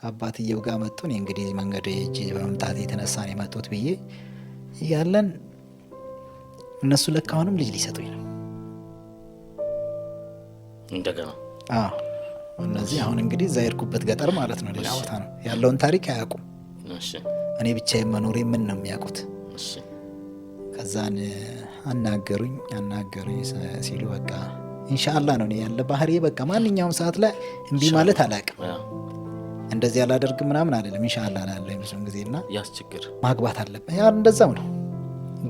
አባትየው ጋር መጡ። እኔ እንግዲህ መንገድ ሄጄ በመምጣት የተነሳ ነው የመጡት ብዬ እያለን እነሱ ለካ አሁንም ልጅ ሊሰጡኝ ነው እንደገና። እነዚህ አሁን እንግዲህ እዛ የሄድኩበት ገጠር ማለት ነው ሌላ ቦታ ነው ያለውን ታሪክ አያውቁም። እኔ ብቻዬን መኖሬ ምን ነው የሚያውቁት። ከዛን አናገሩኝ ሲሉ በቃ ኢንሻአላህ ነው ያለ ባህሪ። በቃ ማንኛውም ሰዓት ላይ እምቢ ማለት አላውቅም። እንደዚህ አላደርግም ምናምን አይደለም። ኢንሻአላህ አላለኝ ብዙም ጊዜና ያስቸግር ማግባት አለበት ያ እንደዛው ነው።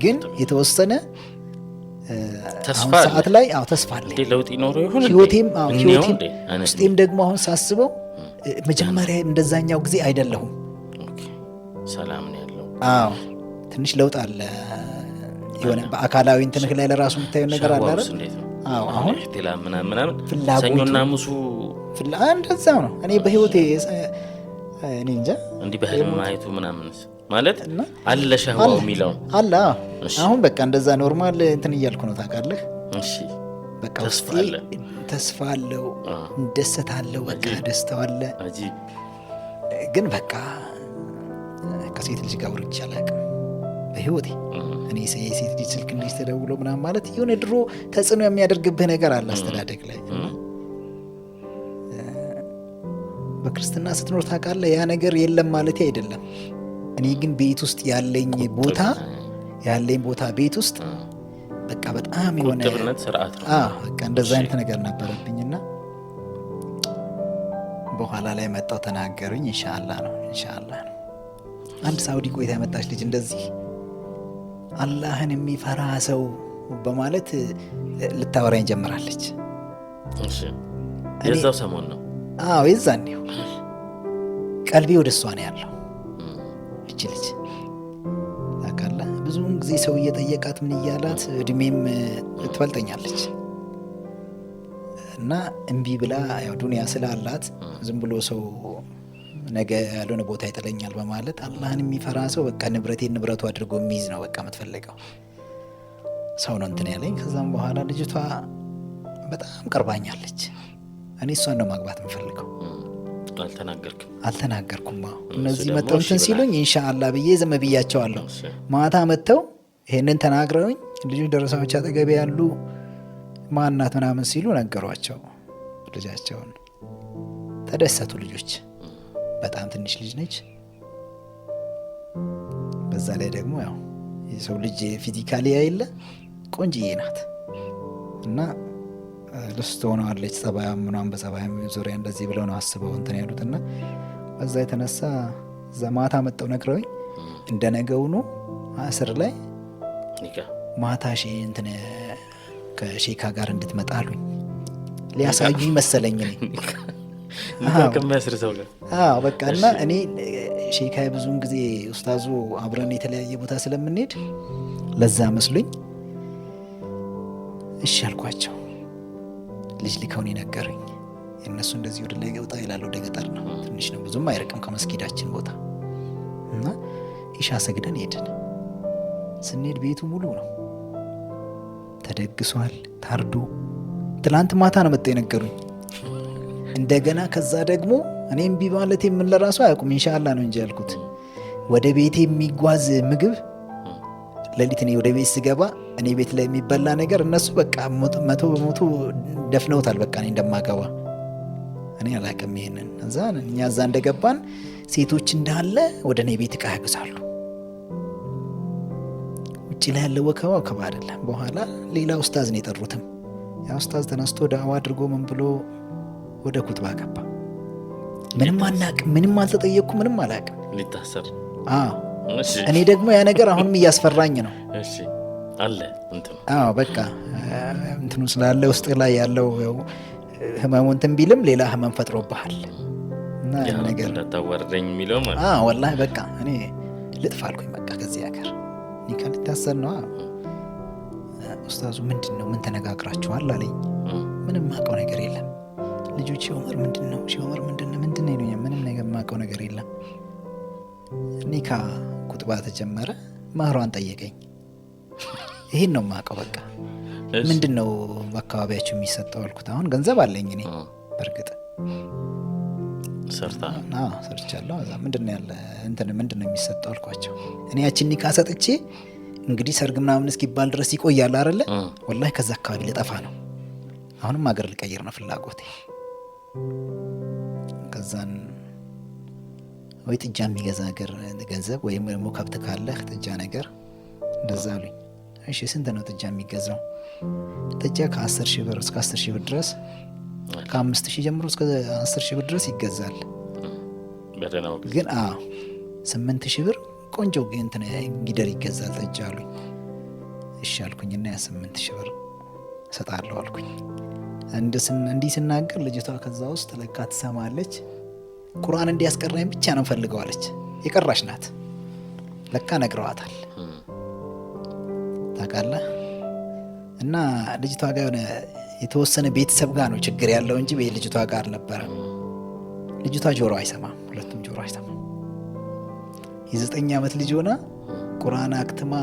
ግን የተወሰነ ሰዓት ላይ ተስፋ አለ ለውጥ ይኖር ይሁን ህይወቴም ውስጤም ደግሞ አሁን ሳስበው መጀመሪያ እንደዛኛው ጊዜ አይደለሁም። ሰላም ነው ያለው። ትንሽ ለውጥ አለ የሆነ በአካላዊ እንትንህ ላይ ለራሱ የምታየው ነገር አለ አይደል? አሁን ምናምን ሰኞና ሙሱ እንደዛው ነው። እኔ በህይወቴ እኔ እንጃ እንዲህ በህልም ማየቱ ምናምን ማለት አለ ሸህዋው የሚለው አለ። አሁን በቃ እንደዛ ኖርማል እንትን እያልኩ ነው ታውቃለህ። እሺ በቃ ውስጤ ተስፋ አለው፣ እንደሰታለሁ። በቃ ደስታው አለ። ግን በቃ ከሴት ልጅ ጋር ወርጄ አላውቅም በህይወቴ። እኔ የሴት ልጅ ስልክ እንዴት ተደውሎ ምናምን ማለት የሆነ ድሮ ተጽዕኖ የሚያደርግብህ ነገር አለ አስተዳደግ ላይ። በክርስትና ስትኖር ታውቃለህ ያ ነገር የለም ማለት አይደለም። እኔ ግን ቤት ውስጥ ያለኝ ቦታ ቤት ውስጥ በቃ በጣም የሆነ ቁጥብነት ስርዓት ነው። በቃ እንደዛ አይነት ነገር ነበረብኝና በኋላ ላይ መጣው ተናገሩኝ። ኢንሻአላህ ነው አንድ ሳውዲ ቆይታ የመጣች ልጅ እንደዚህ አላህን የሚፈራ ሰው በማለት ልታወራኝ ጀምራለች። እሺ የዛው ሰሞን ነው። የዛኔው ቀልቤ ወደ እሷ ነው ያለው። እቺ ልጅ ታውቃለህ ብዙውን ጊዜ ሰው እየጠየቃት ምን እያላት እድሜም ትበልጠኛለች እና እምቢ ብላ ያው ዱንያ ስላላት ዝም ብሎ ሰው ነገ ያልሆነ ቦታ ይጥለኛል በማለት አላህን የሚፈራ ሰው በቃ ንብረቱ አድርጎ የሚይዝ ነው በቃ የምትፈልገው ሰው ነው እንትን ያለኝ። ከዛም በኋላ ልጅቷ በጣም ቀርባኛለች። እኔ እሷን ነው ማግባት የምፈልገው። አልተናገርኩም። እነዚህ መጥተው እንትን ሲሉኝ ኢንሻአላህ ብዬ ዝም ብያቸዋለሁ። ማታ መጥተው ይሄንን ተናግረውኝ ልጆች ደረሳዎች አጠገቤ ያሉ ማናት ምናምን ሲሉ ነገሯቸው ልጃቸውን። ተደሰቱ ልጆች። በጣም ትንሽ ልጅ ነች። በዛ ላይ ደግሞ ያው የሰው ልጅ ፊዚካሊ ያይለ ቆንጅዬ ናት እና ልስት ሆነዋለች። ጸባያ ምናምን በጸባያ ዙሪያ እንደዚህ ብለው ነው አስበው እንትን ያሉትና በዛ የተነሳ ዘማታ መጣው ነግረውኝ እንደነገውኑ አስር ላይ ማታ እንትን ከሼካ ጋር እንድትመጣ አሉኝ። ሊያሳዩኝ መሰለኝ ነኝ ከሚያስር ሰው ጋር በቃ እና እኔ ሼካ ብዙውን ጊዜ ኡስታዙ አብረን የተለያየ ቦታ ስለምንሄድ ለዛ መስሎኝ እሺ አልኳቸው። ልጅ ልከውን ነገሩኝ። የእነሱ እንደዚህ ወደ ላይ ገውጣ ይላል። ወደ ገጠር ነው ትንሽ ነው ብዙም አይርቅም ከመስጊዳችን ቦታ እና ኢሻ ሰግደን ሄድን። ስንሄድ ቤቱ ሙሉ ነው ተደግሷል፣ ታርዶ። ትላንት ማታ ነው መጣ የነገሩኝ። እንደገና ከዛ ደግሞ እኔም ቢ ማለት ምን ለራሱ አያውቁም። ኢንሻአላህ ነው እንጂ ያልኩት ወደ ቤቴ የሚጓዝ ምግብ ለሊት እኔ ወደ ቤት ስገባ እኔ ቤት ላይ የሚበላ ነገር እነሱ በቃ 100% ደፍነውታል። በቃ እኔ እንደማገባ እኔ አላውቅም ይሄንን። እኛ እዛ እንደገባን ሴቶች እንዳለ ወደ እኔ ቤት ዕቃ ያግዛሉ። ውጭ ላይ ያለው ወከባ አይደለም። በኋላ ሌላ ኡስታዝ ነው የጠሩትም። ያ ኡስታዝ ተነስቶ ዳዋ አድርጎ ምን ብሎ ወደ ኩጥባ ገባ። ምንም አናውቅም፣ ምንም አልተጠየቅኩም፣ ምንም አላውቅም። ሊታሰር እኔ ደግሞ ያ ነገር አሁንም እያስፈራኝ ነው። እሺ አለ እንትኑ በቃ እንትኑ ስላለ ውስጥ ላይ ያለው ህመሙ እንትን ቢልም ሌላ ህመም ፈጥሮብሃል እና ያ ነገር እንዳታወርደኝ የሚለው ማለት ወላሂ በቃ እኔ ልጥፋ አልኩኝ። በቃ ከዚህ ሀገር እኔ ካልታሰር ነው። ኡስታዙ ምንድነው ምን ተነጋግራችኋል አለኝ። ምንም ማውቀው ነገር የለም። ልጆች ዑመር ምንድነው ይሉኛል። ምንም ነገር ማውቀው ነገር የለም። ኒካ ኩጥባ ተጀመረ። ማህሯን ጠየቀኝ። ይሄን ነው ማውቀው። በቃ ምንድነው በአካባቢያችሁ የሚሰጠው አልኩት። አሁን ገንዘብ አለኝ እኔ በእርግጥ ሰርቻለሁ። እዛ ምንድነው ያለ ምንድነው የሚሰጠው አልኳቸው። እኔ ያችን ኒካ ሰጥቼ እንግዲህ ሰርግ ምናምን እስኪባል ድረስ ይቆያል አይደለ? ወላሂ ከዛ አካባቢ ልጠፋ ነው። አሁንም ሀገር ልቀይር ነው ፍላጎቴ። ከዛን ወይ ጥጃ የሚገዛ ገንዘብ ወይም ደግሞ ከብት ካለህ ጥጃ ነገር እንደዛ አሉኝ። እሺ ስንት ነው ጥጃ የሚገዛው? ጥጃ ከ10 ሺህ ብር እስከ 10 ሺህ ብር ድረስ ከ5 ሺህ ጀምሮ እስከ 10 ሺህ ብር ድረስ ይገዛል። ግን 8 ሺህ ብር ቆንጆ ጊደር ይገዛል ጥጃ አሉኝ። እሺ አልኩኝና ያ 8 ሺህ ብር እሰጣለሁ አልኩኝ። እንዲህ ስናገር ልጅቷ ከዛ ውስጥ ለካ ትሰማለች። ቁርአን እንዲያስቀራኝ ብቻ ነው ፈልገዋለች። የቀራሽ ናት ለካ ነግረዋታል። ታውቃለህ። እና ልጅቷ ጋር የሆነ የተወሰነ ቤተሰብ ጋር ነው ችግር ያለው እንጂ ልጅቷ ጋር አልነበረም። ልጅቷ ጆሮ አይሰማም፣ ሁለቱም ጆሮ አይሰማም። የ9 ዓመት ልጅ ሆና ቁርአን አክትማ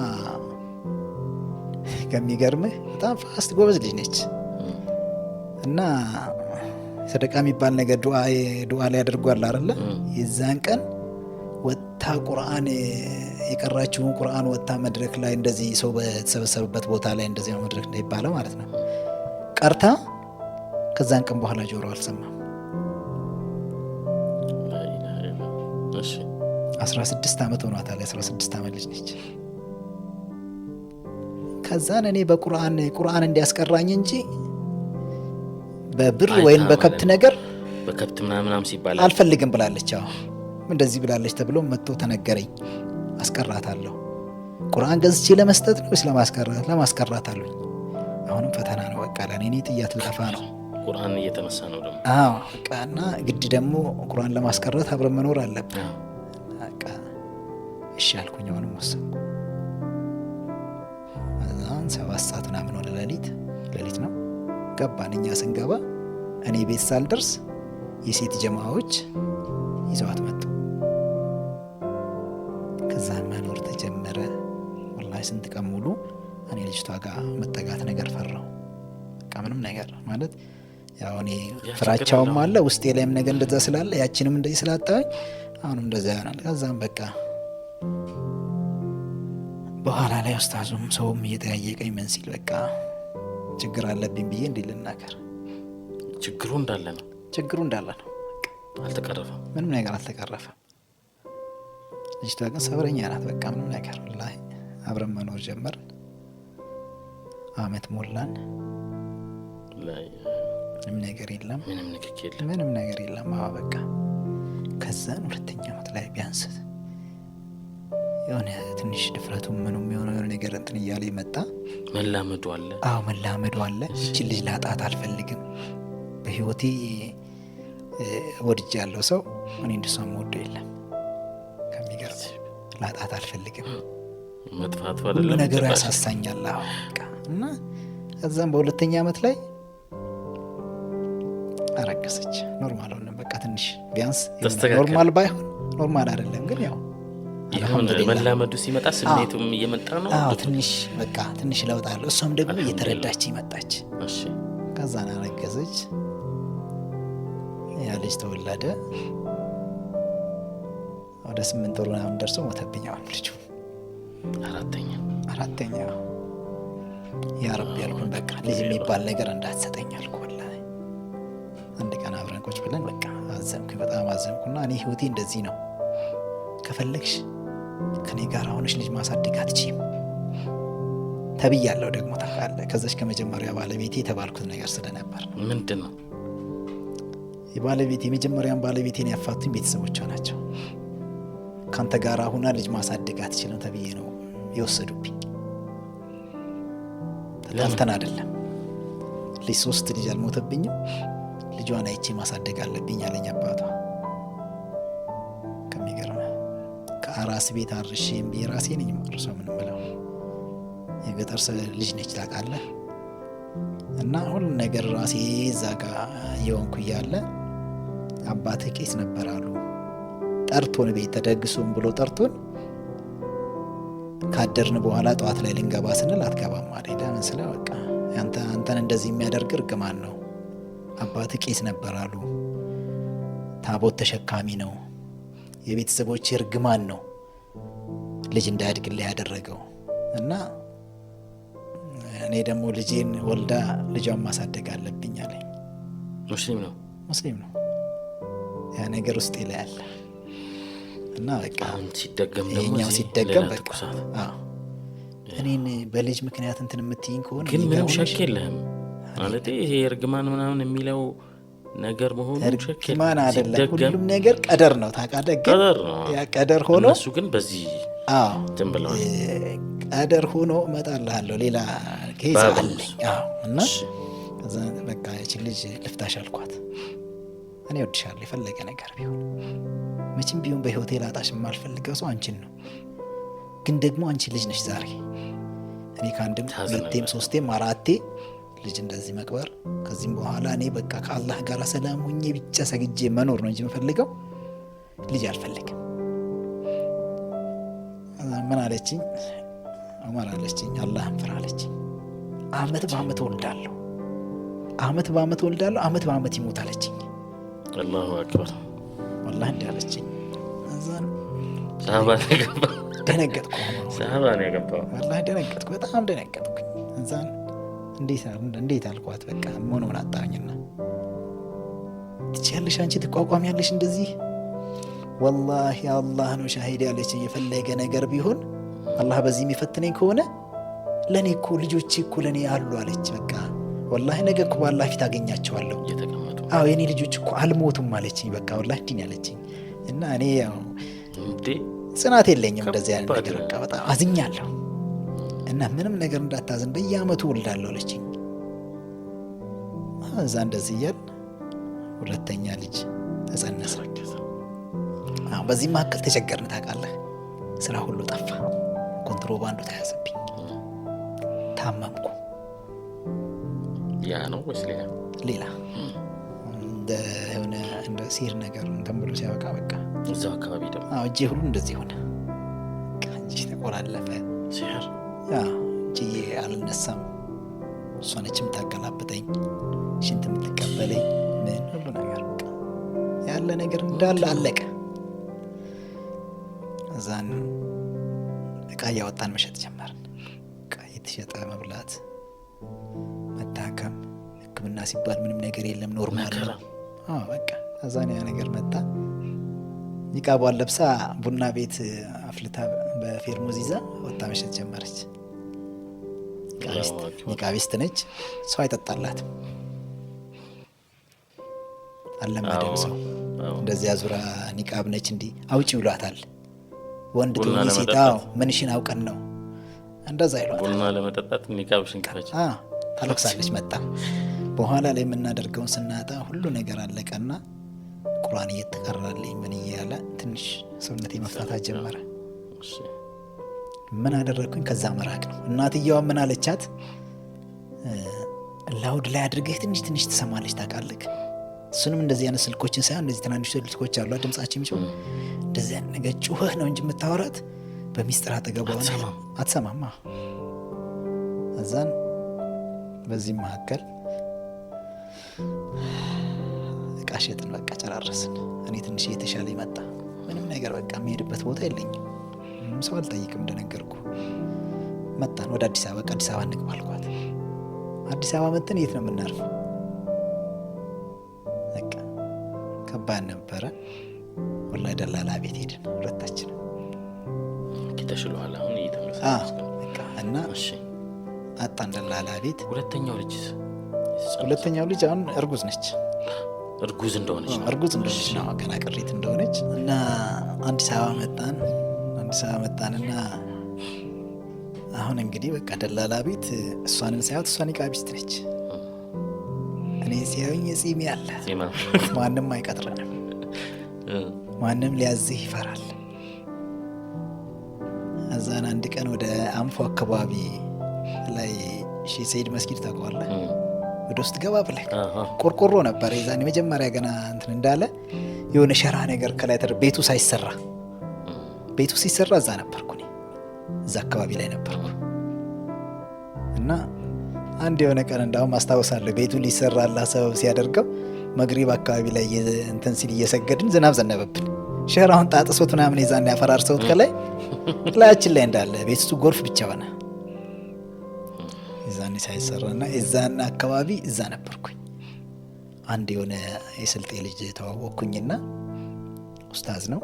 ከሚገርምህ በጣም ፋስት ጎበዝ ልጅ ነች። እና ሰደቃ የሚባል ነገር ዱዓ ላይ ያደርጓል አይደለ? የዛን ቀን ወታ ቁርአን የቀራችውን ቁርአን ወታ መድረክ ላይ እንደዚህ ሰው በተሰበሰበበት ቦታ ላይ እንደዚህ ነው መድረክ ላይ ይባላል ማለት ነው። ቀርታ ከዛን ቀን በኋላ ጆሮ አልሰማም። 16 ዓመት ሆኗታል። 16 ዓመት ልጅ ነች። ከዛን እኔ ቁርአን እንዲያስቀራኝ እንጂ በብር ወይም በከብት ነገር በከብት ምናምን ሲባል አልፈልግም ብላለች። እንደዚህ ብላለች ተብሎ መጥቶ ተነገረኝ። አስቀራታለሁ። ቁርአን ገዝቼ ለመስጠት ነው ወይስ ለማስቀራት አሉኝ። አሁንም ፈተና ነው። በቃ ለኔ ጥያት ልጠፋ ነው። ቁርአን እየተነሳ ነው ደግሞ። በቃ እና ግድ ደግሞ ቁርአን ለማስቀረት አብረን መኖር አለብን። በቃ እሺ አልኩኝ። አሁንም ወሰንኩ። አዛን 7 ሰዓት ምናምን ሆነ። ሌሊት ነው ገባን። እኛ ስንገባ እኔ ቤት ሳልደርስ የሴት ጀማዎች ይዘዋት መጡ። ከዛ መኖር ተጀመረ። ወላሂ ስንት ቀን ሙሉ እኔ ልጅቷ ጋር መጠጋት ነገር ፈራው። በቃ ምንም ነገር ማለት ያው እኔ ፍራቻውም አለ ውስጤ ላይም ነገር እንደዛ ስላለ ያችንም እንደዚህ ስላጣኝ አሁንም እንደዛ ይሆናል። ከዛም በቃ በኋላ ላይ ኡስታዙም ሰውም እየተያየቀኝ ምን ሲል በቃ ችግር አለብኝ ብዬ እንዴ ልናገር። ችግሩ እንዳለ ነው። አልተቀረፈም። ምንም ነገር አልተቀረፈም። ልጅቷ ግን ሰብረኛ ናት። በቃ ምንም ነገር ወላሂ አብረን መኖር ጀመርን። አመት ሞላን። ምንም ነገር የለም። ምንም ነገር የለም። በቃ ከዛን 2ኛ ዓመት ላይ ቢያንስ የሆነ ትንሽ ድፍረቱም ምኑም የሆነ ነገር እንትን እያለ መጣ። መላመዱ አለ። እቺ ልጅ ላጣት አልፈልግም። በህይወቴ ወድጄ ያለው ሰው እኔ እንደሷም ወዶ የለም። ከሚገርም ላጣት አልፈልግም። መጥፋቱ ሁሉ ነገር ያሳሳኛል። በቃ እና ከዛም በ2ኛ ዓመት ላይ አረገሰች። ኖርማል ሆነ። በቃ ትንሽ ቢያንስ ኖርማል ባይሆን ኖርማል አይደለም ግን ያው ይሁን መላመዱ ሲመጣ ስሜቱም እየመጣ ነው። ትንሽ ለውጥ አለው። እሷም ደግሞ እየተረዳች መጣች። ከዛ አረገዘች። ያ ልጅ ተወለደ። ወደ 8 ወር ምናምን ደርሶ ሞተብኝ። አሁን ልጁ 4ኛ ያ ረቢ ያልኩን በቃ ልጅ የሚባል ነገር እንዳትሰጠኝ አልኩ። ወላሂ አንድ ቀን አብረን ቁጭ ብለን በቃ አዘንኩኝ፣ በጣም አዘንኩና እኔ ህይወቴ እንደዚህ ነው፣ ከፈለግሽ ከኔ ጋር ሆነሽ ልጅ ማሳደግ አትችይም ተብያለሁ። ደግሞ ታውቃለህ ከዛች ከመጀመሪያ ባለቤቴ የተባልኩት ነገር ስለነበር። ምንድን ነው? የመጀመሪያን ባለቤቴን ያፋቱኝ ቤተሰቦቿ ናቸው። ካንተ ጋር ሆና ልጅ ማሳደግ አትችልም ተብዬ ነው የወሰዱብኝ። ተጣልተን አይደለም። ልጅ 3 ልጅ አልሞተብኝም። ልጇን አይቼ ማሳደግ አለብኝ አለኝ አባቷ። ከሚገርምህ ከአራስ ቤት አርሼ ራሴ ነኝ ማርሰው። ምን ብለው የገጠር ልጅ ነች ታውቃለህ። እና ሁሉ ነገር ራሴ እዛ ጋር የሆንኩ እያለ አባቴ ቄስ ነበር አሉ። ጠርቶን ቤት ተደግሶም ብሎ ጠርቶን ካደርን በኋላ ጠዋት ላይ ልንገባ ስንል አትገባም አለኝ። ለምን ስለ በቃ አንተን እንደዚህ የሚያደርግ እርግማን ነው። አባቴ ቄስ ነበር አሉ። ታቦት ተሸካሚ ነው። የቤተሰቦች እርግማን ነው ልጅ እንዳያድግልህ ያደረገው እና እኔ ደግሞ ልጄን ወልዳ ልጇን ማሳደግ አለብኝ አለኝ። ሙስሊም ነው። ያ ነገር ውስጥ ላይ አለ እና በቃ ይኸኛው ሲደገም በቃ እኔን በልጅ ምክንያት እንትን የምትይኝ ከሆነ ግን ምንም ሸክ የለህም ማለት ይሄ እርግማን ምናምን የሚለው ነገር መሆኑ እርግማን አይደለም። ሁሉም ነገር ቀደር ነው ታውቃለህ። ግን ያ ቀደር ሆኖ እሱ ግን በዚህ ትንብለው ቀደር ሆኖ እመጣልሃለሁ ሌላ ኬዝ አለኝ። እና በቃ ይህች ልጅ ልፍታሽ አልኳት። እኔ እወድሻለሁ የፈለገ ነገር ቢሆን መቼም ቢሆን በህይወቴ ላጣሽ የማልፈልገው ሰው አንቺን ነው። ግን ደግሞ አንቺ ልጅ ነሽ ዛሬ እኔ ከአንድም ሁለቴም ሶስቴም አራቴ ልጅ እንደዚህ መቅበር ከዚህም በኋላ እኔ በቃ ከአላህ ጋር ሰላም ሆኜ ብቻ ሰግጄ መኖር ነው እንጂ የምፈልገው ልጅ አልፈልግም። ምን አለችኝ? ዑመር አለችኝ አላህን ፍራ አለችኝ። አመት በአመት ወልዳለሁ፣ አመት በአመት ይሞት አለችኝ። አላሁ አክበር ወላሂ እንዲህ አለችኝ። እዛን ደነገጥኩ። ወላሂ ደነገጥኩ፣ በጣም ደነገጥኩ። እዛን እንዴት አልኳት። በቃ መሆኑን አጣኝና ትችያለሽ አንቺ ትቋቋሚያለሽ እንደዚህ ወላሂ አላህ ነው ሻሂድ ያለችኝ። የፈለገ ነገር ቢሆን አላህ በዚህ የሚፈትነኝ ከሆነ ለእኔ እኮ ልጆቼ እኮ ለእኔ አሉ አለች። በቃ ወላሂ ነገ እኮ በአላህ ፊት አገኛቸዋለሁ። አዎ የእኔ ልጆች እኮ አልሞቱም አለችኝ። በቃ ወላሂ እንዲህ ያለችኝ እና እኔ ያው ጽናት የለኝም እንደዚህ አይነት ነገር። በቃ በጣም አዝኛለሁ እና ምንም ነገር እንዳታዝን በየአመቱ ወልዳለሁ አለችኝ። እዛ እንደዚህ እያል ሁለተኛ ልጅ ተጸነሰ። በዚህ መካከል ተቸገርን ታውቃለህ። ስራ ሁሉ ጠፋ፣ ኮንትሮባንዱ ተያዘብኝ፣ ታመምኩ። ያ ነው ወይስ ሌላ እንደሆነ እንደ ሲር ነገር እንትን ብሎ ሲያበቃ በቃ እዛው አካባቢ ደግሞ እጄ ሁሉ እንደዚህ ሆነ። እጄ ተቆላለፈ። ሲር እጄ አልነሳም። እሷ ነች የምታገላብጠኝ፣ ሽንት የምትቀበለኝ፣ ምን ሁሉ ነገር በቃ ያለ ነገር እንዳለ አለቀ። እዛን እቃ እያወጣን መሸጥ ጀመርን። እቃ የተሸጠ መብላት፣ መታከም፣ ሕክምና ሲባል ምንም ነገር የለም ኖርማል ነው። በቃ እዛን ያ ነገር መጣ። ኒቃቧን ለብሳ ቡና ቤት አፍልታ በፌርሙዝ ይዛ ወጣ መሸጥ ጀመረች። ኒቃቢስት ነች፣ ሰው አይጠጣላትም፣ አልለመደም ሰው። እንደዚህ አዙራ ኒቃብ ነች እንዲህ አውጪ ብሏታል። ወንድ ትሆኚ ሴት ምንሽን አውቀን ነው እንደዛ ይሏታል። ቡና ለመጠጣት ኒቃብ ሽንቀረች ታለቅሳለች። መጣ በኋላ ላይ የምናደርገውን ስናጣ ሁሉ ነገር አለቀና ቁርአን እየተቀራልኝ ምን እያለ ትንሽ ሰውነቴ መፍታታት ጀመረ። ምን አደረግኩኝ? ከዛ መራቅ ነው። እናትየዋ ምን አለቻት? ላውድ ላይ አድርገህ ትንሽ ትንሽ ትሰማለች ታውቃለህ። እሱንም እንደዚህ አይነት ስልኮችን ሳይሆን እንደዚህ ትናንሽ ስልኮች አሉ ድምጻቸው የሚጮህ እንደዚህ አይነት ነገር ጩኸህ ነው እንጂ የምታወራት በሚስጥር አጠገቧ አትሰማማ። እዛን በዚህ መካከል እቃ ሸጥን፣ በቃ ጨራረስን። እኔ ትንሽ እየተሻለ መጣ። ምንም ነገር በቃ የሚሄድበት ቦታ የለኝም፣ ምንም ሰው አልጠይቅም። እንደነገርኩ መጣን ወደ አዲስ አበባ። አዲስ አበባ እንግባ አልኳት። አዲስ አበባ መጥተን የት ነው የምናርፈው? በቃ ከባድ ነበረ። ወላሂ ደላላ ቤት ሄድን ሁለታችን። ተሽሏል አሁን እየተመለሰ እና አጣን ደላላ ቤት። ሁለተኛው ልጅ አሁን እርጉዝ ነች። እርጉዝ እንደሆነች ነው ገና ቅሪት እንደሆነች እና አዲስ አበባ መጣንና አሁን እንግዲህ በቃ ደላላ ቤት እሷንን ሳያት እሷ ኒቃቢስት ነች። እኔ ሲያዩኝ የጺም ያለ ማንም አይቀጥረንም፣ ማንም ሊያዝህ ይፈራል። እዛን አንድ ቀን ወደ አንፎ አካባቢ ላይ ሺህ ሰይድ መስጊድ ታውቀዋለህ? ወደ ውስጥ ገባ ብለህ ቆርቆሮ ነበር የዛኔ መጀመሪያ ገና እንትን እንዳለ የሆነ ሸራ ነገር ከላይ ቤቱ ሲሰራ እዛ ነበርኩ እኔ፣ እዛ አካባቢ ላይ ነበርኩ። እና አንድ የሆነ ቀን እንዳውም አስታውሳለሁ ቤቱ ሊሰራላ ሰበብ ሲያደርገው መግሪብ አካባቢ ላይ እንትን ሲል እየሰገድን ዝናብ ዘነበብን። ሸራውን ጣጥሶት ምናምን የዛን ያፈራርሰውት ከላይ ላያችን ላይ እንዳለ ቤት ውስጥ ጎርፍ ብቻ ሆነ። የዛኔ ሳይሰራና የዛን አካባቢ እዛ ነበርኩኝ። አንድ የሆነ የስልጤ ልጅ ተዋወቅኩኝና ኡስታዝ ነው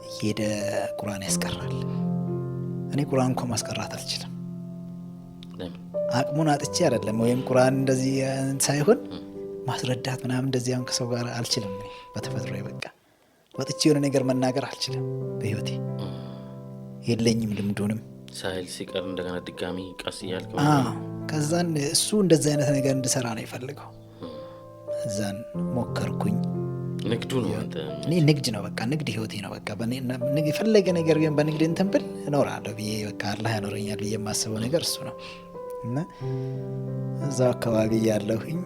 እየሄደ ቁርአን ያስቀራል። እኔ ቁርአን እንኳን ማስቀራት አልችልም። አቅሙን አጥቼ አይደለም፣ ወይም ቁርአን እንደዚህ ሳይሆን ማስረዳት ምናምን እንደዚህ አሁን ከሰው ጋር አልችልም። በተፈጥሮ በቃ ወጥቼ የሆነ ነገር መናገር አልችልም። በህይወቴ የለኝም ልምዱንም ሳይል ሲቀር እንደገና ድጋሚ ቀስ እያልክ ከዛን እሱ እንደዚህ አይነት ነገር እንድሰራ ነው የፈልገው። እዛን ሞከርኩኝ። ንግዱ ነው እኔ ንግድ ነው በቃ ንግድ ህይወቴ ነው በቃ የፈለገ ነገር ቢሆን በንግድ እንትን ብል እኖራለሁ ብዬ በቃ አላህ ያኖረኛል ብዬ የማስበው ነገር እሱ ነው። እና እዛው አካባቢ ያለሁኝ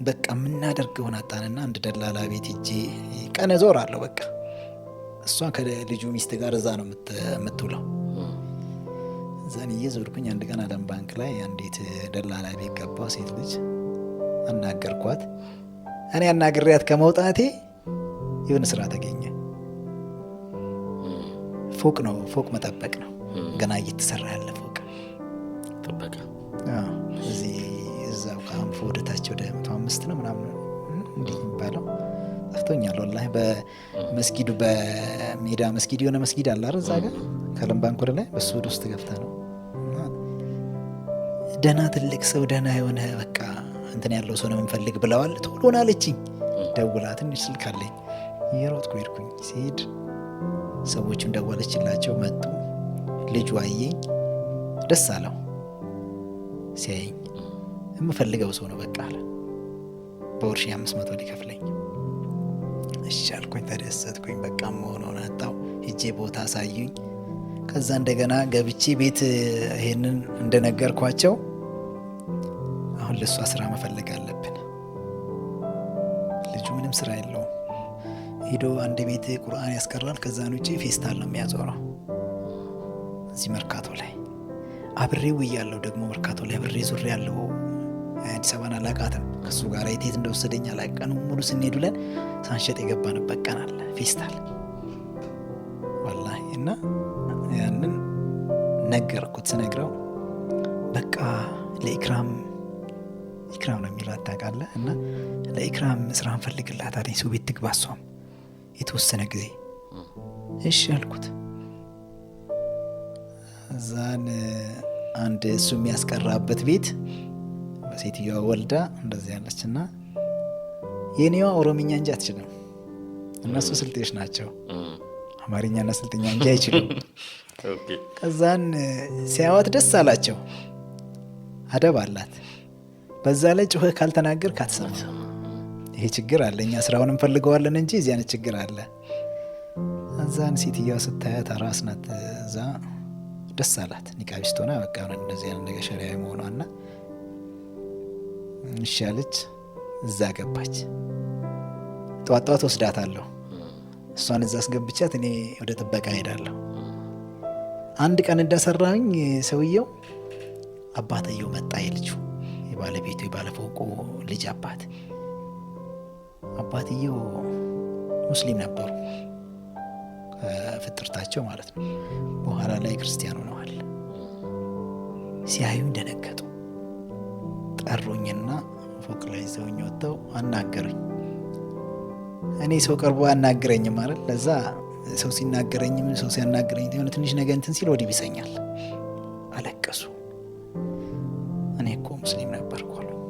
በቃ የምናደርገውን አጣንና አንድ ደላላ ቤት ሄጄ ቀን እዞራለሁ። በቃ እሷ ከልጁ ሚስት ጋር እዛ ነው የምትውለው። እዛን እየዞርኩኝ አንድ ቀን አለም ባንክ ላይ አንዲት ደላላ ቤት ገባሁ። ሴት ልጅ አናገርኳት። እኔ አናግሬያት ከመውጣቴ የሆነ ስራ ተገኘ። ፎቅ ነው፣ ፎቅ መጠበቅ ነው። ገና እየተሰራ ያለ ፎቅ ጥበቃ። እዚህ እዛው ከአንፎ ወደታች ወደ 105 ነው ምናምን እንዲህ የሚባለው ጠፍቶኛል ወላሂ። በመስጊዱ በሜዳ መስጊድ የሆነ መስጊድ አለ አይደል? እዛ ጋር ከአለም ባንክ ወደ ላይ በሱ ወደ ውስጥ ገብታ ነው። ደህና ትልቅ ሰው ደህና የሆነ በቃ እንትን ያለው ሰው ነው የምንፈልግ ብለዋል። ቶሎ ና አለችኝ። ደውላ ትንሽ ስልክ አለኝ። እየሮጥኩ ሄድኩኝ። ሲሄድ ሰዎቹን ደወለችላቸው፣ መጡ። ልጁ አየኝ፣ ደስ አለው። ሲያየኝ የምፈልገው ሰው ነው በቃ አለ። በወር 500 ሊከፍለኝ። እሺ አልኩኝ፣ ተደሰትኩኝ። በቃ መሆኑን አጣው። ሄጄ ቦታ አሳዩኝ። ከዛ እንደገና ገብቼ ቤት ይሄንን እንደነገርኳቸው አሁን ለሷ ስራ መፈለግ አለብን። ልጁ ምንም ስራ የለውም። ሄዶ አንድ ቤት ቁርአን ያስቀራል። ከዛን ውጪ ፌስታል ነው የሚያዞረው። እዚህ መርካቶ ላይ አብሬው እያለሁ ደግሞ መርካቶ ላይ አብሬ ዙሬ ያለው አዲስ አበባን አላቃትም። ከሱ ጋር የት እንደወሰደኝ አላቀኑ። ሙሉ ስንሄድ ብለን ሳንሸጥ የገባንበት ቀን አለ ፌስታል ወላሂ። እና ያንን ነገርኩት። ስነግረው በቃ ለኢክራም ነው የሚላት ታውቃለህ። እና ለኢክራም ስራ እንፈልግላት አለኝ። ሰው ቤት ትግባ እሷም የተወሰነ ጊዜ። እሺ አልኩት። እዛን አንድ እሱ የሚያስቀራበት ቤት ሴትዮዋ ወልዳ እንደዚህ ያለች እና የኔዋ ኦሮምኛ እንጂ አትችልም። እነሱ ስልጤዎች ናቸው። አማርኛና ስልጥኛ እንጂ አይችሉም። ከዛን ሲያዋት ደስ አላቸው። አደብ አላት። በዛ ላይ ጩኸህ ካልተናገር ካትሰማ ይሄ ችግር አለ። እኛ ስራውን እንፈልገዋለን እንጂ እዚህ አይነት ችግር አለ። እዛን ሴትዮዋ ስታያት አራስ ናት። እዛ ደስ አላት። ኒቃቢስት ሆና በቃ እንደዚህ አይነት ነገር ሸሪዓዊ መሆኗና እሺ አለች። እዛ ገባች። ጠዋት ጠዋት ወስዳታለሁ። እሷን እዛ አስገብቻት እኔ ወደ ጥበቃ ሄዳለሁ። አንድ ቀን እንደሰራኝ ሰውየው አባትየው መጣ። የልጁ የባለቤቱ የባለፎቁ ልጅ አባትየው ሙስሊም ነበሩ ከፍጥርታቸው ማለት ነው። በኋላ ላይ ክርስቲያን ሆነዋል። ሲያዩኝ ደነገጡ። ጠሩኝና ፎቅ ላይ ይዘውኝ ወጥተው አናገሩኝ። እኔ ሰው ቀርቦ አናገረኝም ማለት ለዛ ሰው ሲናገረኝም ሰው ሲያናገረኝ የሆነ ትንሽ ነገር እንትን ሲል ወዲህ ይሰኛል። አለቀሱ። እኔ እኮ ሙስሊም ነበርኩ አሉኝ።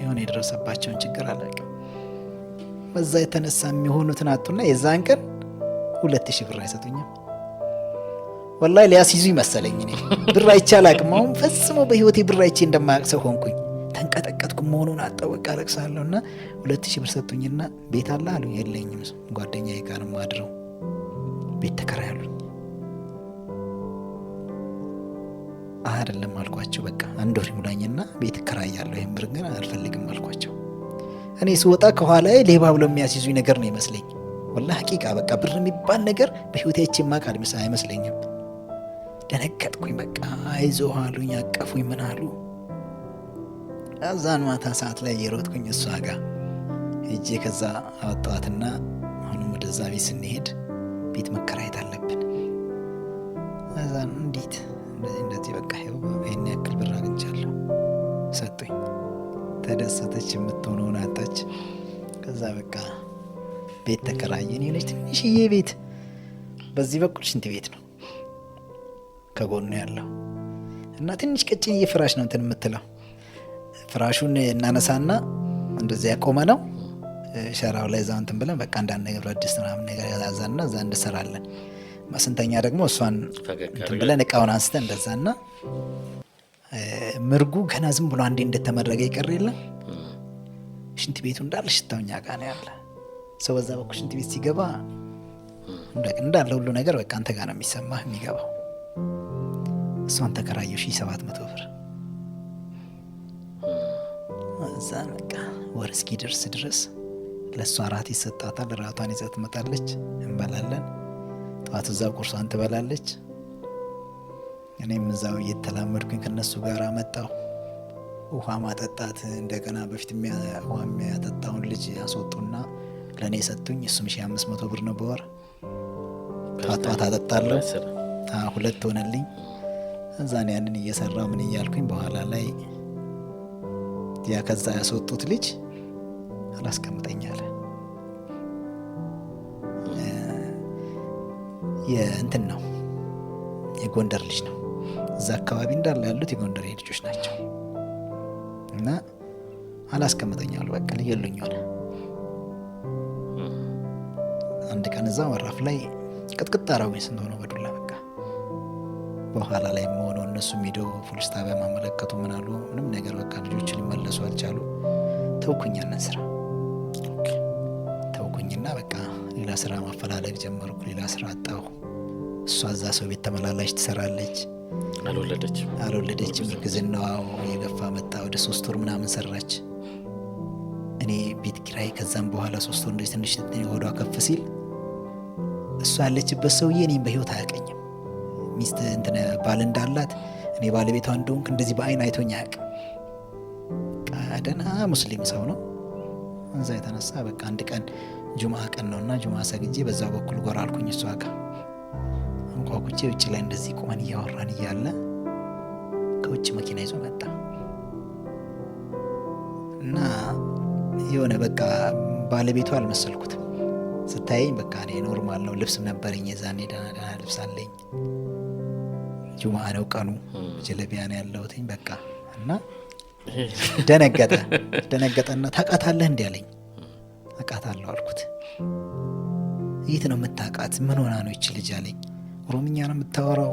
የሆነ የደረሰባቸውን ችግር አላውቅም። በዛ የተነሳ የሚሆኑትን አጡና የዛን ቀን 2000 ብር አይሰጡኝም። ወላሂ ሊያስይዙኝ መሰለኝ። እኔ ብር አይቼ አላውቅም። አሁን ፈጽሞ በህይወቴ ብር አይቼ እንደማያውቅ ሰው ሆንኩኝ። ተንቀጠቀጥኩ። መሆኑን አጣው። በቃ አለቅሳለሁ። እና 2000 ብር ሰጡኝና ቤት አለ አሉኝ። የለኝም። ጓደኛዬ ጋር ማድረው ቤት ተከራይ አሉኝ። አይደለም አልኳቸው። በቃ አንድ ወር ይሙላኝና ቤት እከራያለሁ፣ ይሄን ብር ግን አልፈልግም አልኳቸው። እኔ ስወጣ ከኋላዬ ሌባ ብለው የሚያስይዙኝ ነገር ነው ይመስለኝ። ወላሂ ሐቂቃ በቃ ብር የሚባል ነገር በህይወቴ አይቼማ አይመስለኝም። ደነገጥኩኝ። በቃ አይዞህ አሉኝ። አቀፉኝ። ምን አሉ እዛን ማታ ሰዓት ላይ እየሮጥኩኝ እሷ ጋር ሄጄ ከዛ አወጣዋትና አሁንም ወደዛ ቤት ስንሄድ ቤት መከራየት አለብን። እዛን እንዴት እንደዚህ በቃ ይሄን ያክል ብር አግኝቻለሁ ሰጡኝ። ተደሰተች፣ የምትሆነውን አጣች። ከዛ በቃ ቤት ተከራየን። የሆነች ትንሽዬ ቤት፣ በዚህ በኩል ሽንት ቤት ነው ከጎኑ ያለው እና ትንሽ ቀጭንዬ ፍራሽ ነው እንትን የምትለው። ፍራሹን እናነሳና እንደዚህ ያቆመ ነው ሸራው ላይ እዛው እንትን ብለን በቃ አንዳንድ ነገር ብረት ድስት ምናምን ነገር ያዛና እዛ እንሰራለን። ስንተኛ ደግሞ እሷን እንትን ብለን እቃውን አንስተን እንደዛና ምርጉ ገና ዝም ብሎ አንዴ እንደተመረገ ይቀር የለም ሽንት ቤቱ እንዳለ ሽታው እኛ ጋር ነው ያለ። ሰው በዛ በኩል ሽንት ቤት ሲገባ እንዳለ ሁሉ ነገር በቃ አንተ ጋር ነው የሚሰማህ የሚገባው። እሷን ተከራየው 1700 ብር። እዛ በቃ ወር እስኪደርስ ድረስ ለእሷ እራት ይሰጣታል። እራቷን ይዛ ትመጣለች፣ እንበላለን። ጠዋት እዛው ቁርሷን ትበላለች። እኔም እዛው እየተላመድኩኝ ከነሱ ጋር መጣሁ። ውሃ ማጠጣት እንደገና በፊት ውሃ የሚያጠጣውን ልጅ ያስወጡና ለእኔ ሰጡኝ። እሱም 1500 ብር ነው በወር። ጠዋት አጠጣለሁ፣ 2 ሆነልኝ። እዛን ያንን እየሰራው ምን እያልኩኝ በኋላ ላይ ያ ከዛ ያስወጡት ልጅ አላስቀምጠኝ አለ። የእንትን ነው የጎንደር ልጅ ነው። እዛ አካባቢ እንዳለ ያሉት የጎንደር ልጆች ናቸው። እና አላስቀምጠኝ አሉ። በቃ ልየሉኝ ሆነ። አንድ ቀን እዛ ወራፍ ላይ ቅጥቅጥ አራዊን ስንት ሆነው በዱላ በቃ በኋላ ላይ የሆነው እነሱ ሄደው ፖሊስ ጣቢያ ማመለከቱ ምን አሉ፣ ምንም ነገር በቃ ልጆቹ ሊመለሱ አልቻሉ። ተውኩኝ ያንን ስራ ተውኩኝና በቃ ሌላ ስራ ማፈላለግ ጀመርኩ። ሌላ ስራ አጣሁ። እሷ እዛ ሰው ቤት ተመላላሽ ትሰራለች። አልወለደችም። እርግዝናዋ የገፋ መጣ። ወደ 3 ወር ምናምን ሰራች። እኔ ቤት ኪራይ ከዛም በኋላ 3 ወር እንደዚህ ትንሽ ሆዷ ከፍ ሲል እሷ ያለችበት ሰውዬ እኔም በህይወት አያውቀኝም። ሚስት እንትን ባል እንዳላት እኔ ባለቤቷ እንደሆንክ እንደዚህ በአይን አይቶኝ አያውቅም። ደህና ሙስሊም ሰው ነው። እዛ የተነሳ በቃ አንድ ቀን ጁምአ ቀን ነውና ጁምአ ሰግጄ በዛ በኩል ጎራ አልኩኝ። እሷ ጋር አንኳኩቼ ውጭ ላይ እንደዚህ ቁመን እያወራን እያለ ከውጭ መኪና ይዞ መጣ እና የሆነ በቃ ባለቤቷ አልመሰልኩትም። ስታየኝ በቃ እኔ ኖርማል ነው። ልብስም ነበረኝ የዛኔ ደህና ልብስ አለኝ። ጁምአ ነው ቀኑ፣ ጀለቢያ ነው ያለሁትኝ በቃ እና ደነገጠና ታውቃታለህ እንዲ ያለኝ። አውቃታለሁ አልኩት። የት ነው የምታውቃት? ምን ሆና ነው ይች ልጅ አለኝ። ኦሮምኛ ነው የምታወራው፣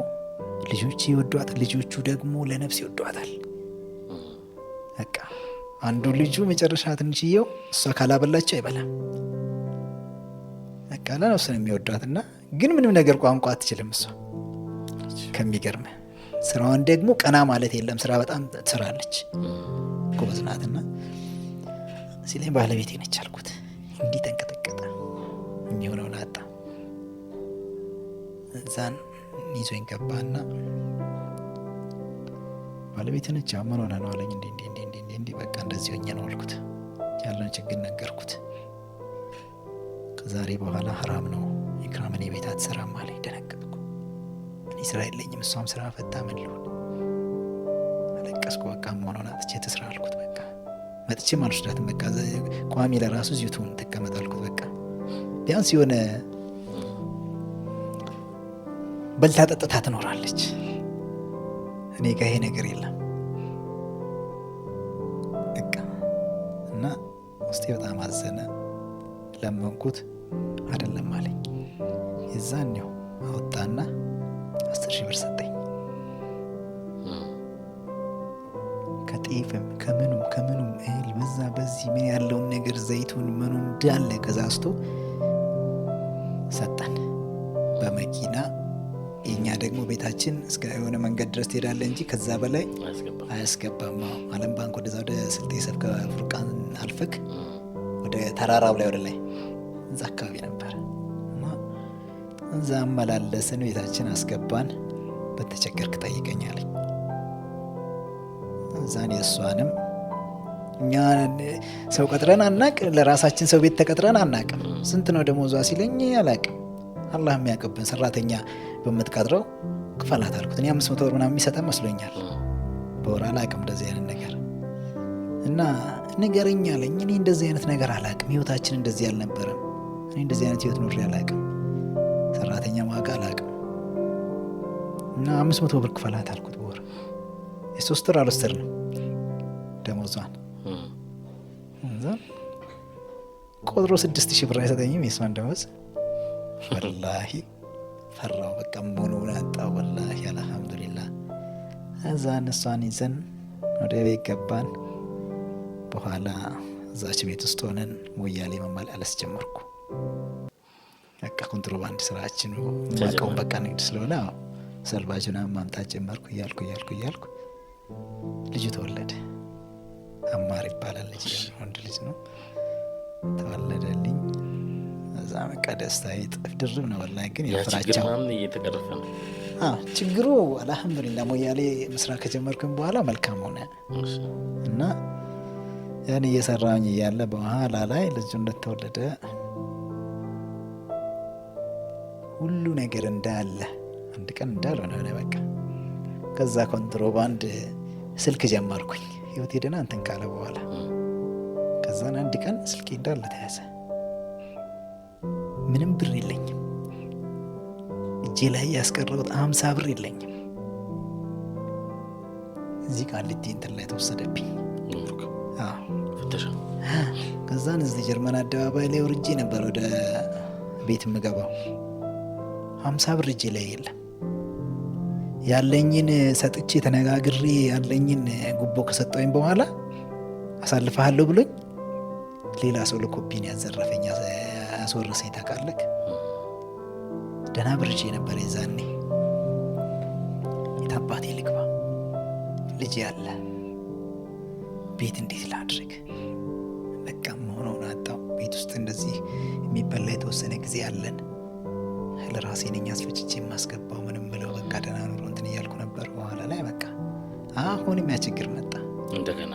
ልጆች ይወዷታል፣ ልጆቹ ደግሞ ለነፍስ ይወዷታል። በቃ አንዱ ልጁ መጨረሻ ትንሽየው እሷ ካላበላቸው አይበላም። በቃ ለነፍስ ነው የሚወዷትና ግን ምንም ነገር ቋንቋ አትችልም እሷ። ከሚገርም ስራዋን ደግሞ ቀና ማለት የለም። ስራ በጣም ትሰራለች፣ ጎበዝ ናትና ሲለኝ ባለቤቴ ነች አልኩት። እንዲህ ተንቀጠቀጠ፣ የሚሆነውን አጣ። እዛን ይዞኝ ገባና ባለቤቴ ነች ምን ሆነ ነው አለኝ። እንዲህ በቃ እንደዚህ ሆኜ ነው አልኩት። ያለውን ችግር ነገርኩት። ከዛሬ በኋላ ሐራም ነው ኢክራም እኔ ቤት አትሰራም አለኝ። ደነገጥኩ። እኔ ስራ የለኝም፣ እሷም ስራ ፈታ። ምን ልሁን? አለቀስኩ። በቃ መሆኑን አጥቼ ትስራ አልኩት። በቃ መጥቼም አልወስዳትም። በቃ ቋሚ ለራሱ እዚሁ ትሁን ትቀመጥ አልኩት። በቃ ቢያንስ የሆነ በልታ ጠጥታ ትኖራለች። እኔ ጋር ይሄ ነገር የለም በቃ እና ውስጤ በጣም አዘነ። ለመንኩት፣ አይደለም አለኝ። የዛኔው አወጣና 10,000 ብር ሰጠኝ። ከጤፍም ከምኑም እህል በዛ በዚህ ምን ያለውን ነገር ዘይቱን ምኑ እንዳለ ገዛዝቶ ሰጠን በመኪና። የኛ ደግሞ ቤታችን እስከ የሆነ መንገድ ድረስ ትሄዳለ እንጂ ከዛ በላይ አያስገባም። አለም ባንክ ወደዛ ወደ ስልጤ ሰብከ ፉርቃን አልፈክ ወደ ተራራው ላይ ወደ ላይ እዛ አካባቢ ነበር። እዛ አመላለስን፣ ቤታችን አስገባን። በተቸገርክ ጠይቀኝ አለኝ። እዛን የእሷንም እኛ ሰው ቀጥረን አናቅ፣ ለራሳችን ሰው ቤት ተቀጥረን አናቅም። ስንት ነው ደሞዟ ሲለኝ አላቅም። አላህ የሚያውቅብን። ሰራተኛ በምትቀጥረው ክፈላት አልኩት። እኔ 500 ብር ምናምን የሚሰጠ መስሎኛል በወር። አላቅም እንደዚህ አይነት ነገር እና ንገረኝ አለኝ። እኔ እንደዚህ አይነት ነገር አላቅም። ህይወታችን እንደዚህ አልነበረም። እኔ እንደዚህ አይነት ህይወት ኖሬ አላቅም። ሰራተኛ ዋጋ አላቅም እና 500 ብር ክፈላት አልኩት በወር። የ3 ወር አልወሰድንም ደሞዟን። ቆጥሮ 6000 ብር አይሰጠኝም የእሷን ደሞዝ። ወላሂ ፈራው። በቃ መሆኑን አጣው። ወላሂ አልሐምዱሊላህ። እዛ እሷን ይዘን ወደ ቤት ገባን። በኋላ እዛች ቤት ውስጥ ሆነን ሞያሌ መመላለስ ጀመርኩ። በቃ ኮንትሮባንድ ስራችን ማቀው በቃ ንግድ ስለሆነ ሰልባጅና ማምጣት ጀመርኩ። እያልኩ ልጁ ተወለደ። አማር ይባላል። ልጅ ወንድ ልጅ ነው። ተወለደልኝ። እዛ በቃ ደስታዬ ጥፍ ድርብ ነው ወላሂ። ግን የፍራቻው እየተቀረፈ ነው ችግሩ። አልሐምዱሊላህ ሞያሌ መስራት ከጀመርኩኝ በኋላ መልካም ሆነ እና ያን እየሰራኝ እያለ በኋላ ላይ ልጁ እንደተወለደ ሁሉ ነገር እንዳለ አንድ ቀን እንዳልሆነ ሆነ በቃ። ከዛ ኮንትሮባንድ ስልክ ጀመርኩኝ። ህይወቴ ደህና እንትን ካለ በኋላ ከዛን አንድ ቀን ስልኬ እንዳለ ተያዘ። ምንም ብር የለኝም እጄ ላይ ያስቀረሁት 50 ብር የለኝም። እዚህ ቃሊቲ እንትን ላይ ተወሰደብኝ። ከዛን እዚህ ጀርመን አደባባይ ላይ ወርጄ ነበር ወደ ቤት የምገባው። 50 ብር እጄ ላይ የለም። ያለኝን ሰጥቼ ተነጋግሬ ያለኝን ጉቦ ከሰጠኝ በኋላ አሳልፈሃለሁ ብሎኝ ሌላ ሰው ለኮፒን ያዘረፈኝ ያስወረሰኝ ታውቃለህ። ደህና ብር እጄ ነበር የዛኔ። የታባቴ ልግባ ልጅ ያለ ቤት እንዴት ላድርግ? በቃ መሆኑን አጣው። ቤት ውስጥ እንደዚህ የሚበላ የተወሰነ ጊዜ አለን። ለራሴ ነኝ አስፈጭቼ የማስገባው ምንም ብለው በቃ ደህና ኑሮ እንትን እያልኩ ነበር። በኋላ ላይ በቃ አሁንም ያ ችግር መጣ እንደገና።